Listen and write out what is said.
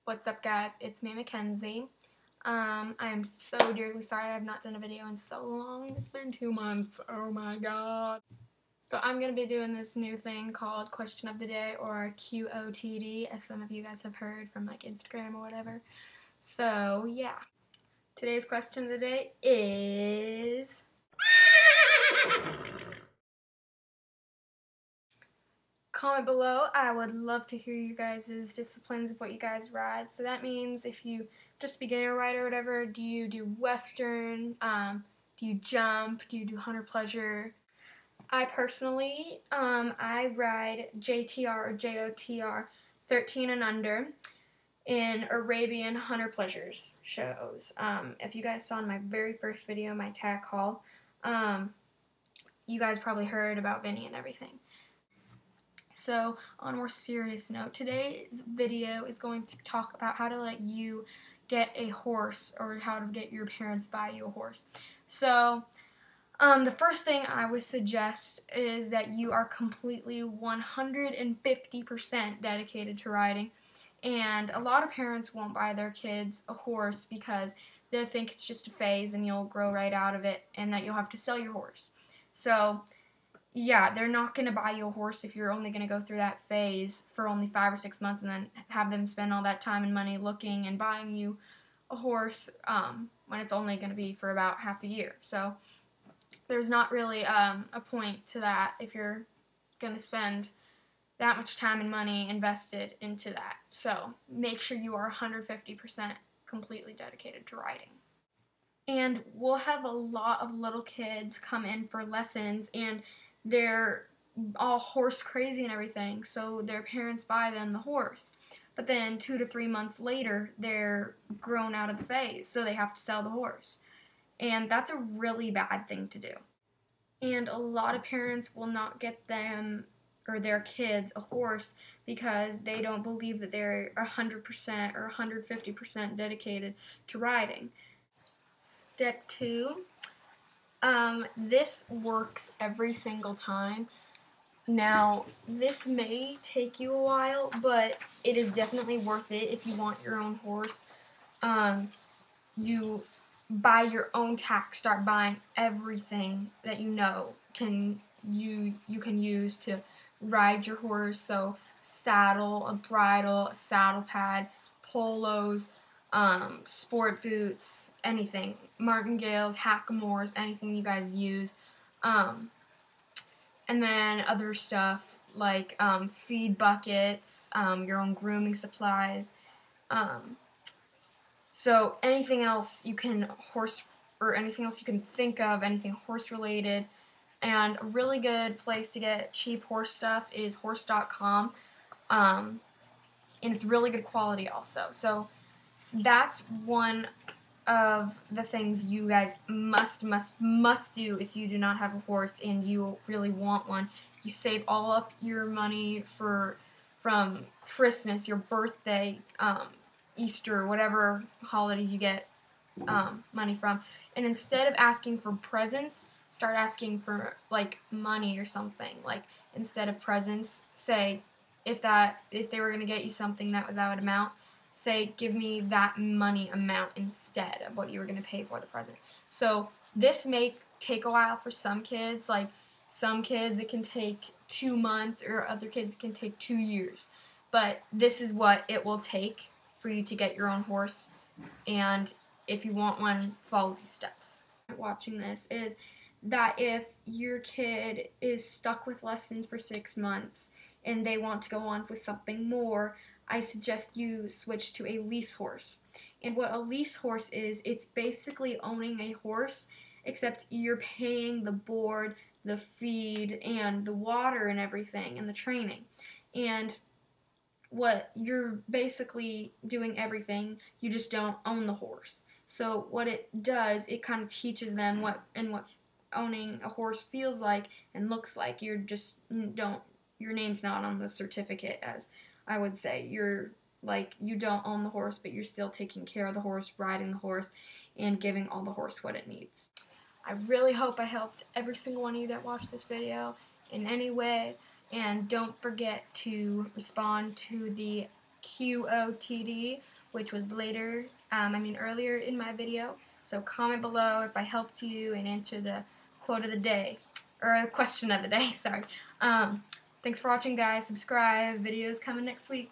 What's up, guys? It's me, Mackenzie. I am so dearly sorry I have not done a video in so long. It's been 2 months. Oh my god. So I'm going to be doing this new thing called Question of the Day, or QOTD, as some of you guys have heard from like Instagram or whatever. So yeah. Today's question of the day is... Comment below. I would love to hear you guys' disciplines of what you guys ride. So that means if you just a beginner rider or whatever, do you do Western? Do you jump? Do you do hunter pleasure? I personally, I ride JTR or JOTR 13 and under in Arabian hunter pleasures shows. If you guys saw in my very first video, my tack haul, you guys probably heard about Vinny and everything. So, on a more serious note, today's video is going to talk about how to let you get a horse, or how to get your parents buy you a horse. So, the first thing I would suggest is that you are completely 150% dedicated to riding. And a lot of parents won't buy their kids a horse because they think it's just a phase and you'll grow right out of it and that you'll have to sell your horse. So, yeah, they're not going to buy you a horse if you're only going to go through that phase for only 5 or 6 months and then have them spend all that time and money looking and buying you a horse when it's only going to be for about half a year. So there's not really a point to that if you're going to spend that much time and money invested into that. So make sure you are 150% completely dedicated to riding. And we'll have a lot of little kids come in for lessons, and they're all horse crazy and everything, so their parents buy them the horse. But then 2 to 3 months later, they're grown out of the phase, so they have to sell the horse. And that's a really bad thing to do. And a lot of parents will not get them or their kids a horse because they don't believe that they're 100% or 150% dedicated to riding. Step 2. This works every single time. Now, this may take you a while, but it is definitely worth it if you want your own horse. You buy your own tack, start buying everything that you know you can use to ride your horse. So, saddle, a bridle, a saddle pad, polos, sport boots, anything, martingales, hackamores, anything you guys use, and then other stuff like feed buckets, your own grooming supplies, so anything else you can anything else you can think of, anything horse related. And a really good place to get cheap horse stuff is horse.com, and it's really good quality also. So that's one of the things you guys must do if you do not have a horse and you really want one. You save all up your money from Christmas, your birthday, Easter, whatever holidays you get money from, and instead of asking for presents, start asking for like money or something. Like, instead of presents, say if they were going to get you something that was that amount, say, give me that money amount instead of what you were going to pay for the present. So this may take a while for some kids. Like, some kids it can take 2 months, or other kids it can take 2 years. But this is what it will take for you to get your own horse. And if you want one, follow these steps. Watching this is that if your kid is stuck with lessons for 6 months and they want to go on with something more, I suggest you switch to a lease horse. And what a lease horse is, it's basically owning a horse, except you're paying the board, the feed, and the water and everything, and the training. And what you're basically doing everything, you just don't own the horse. So what it does, it kind of teaches them what owning a horse feels like and looks like. Your name's not on the certificate, as I would say. You're like, you don't own the horse, but you're still taking care of the horse, riding the horse, and giving all the horse what it needs. I really hope I helped every single one of you that watched this video in any way, and don't forget to respond to the QOTD, which was earlier in my video. So comment below if I helped you and answer the quote of the day, or question of the day, sorry. Thanks for watching, guys. Subscribe. Videos coming next week.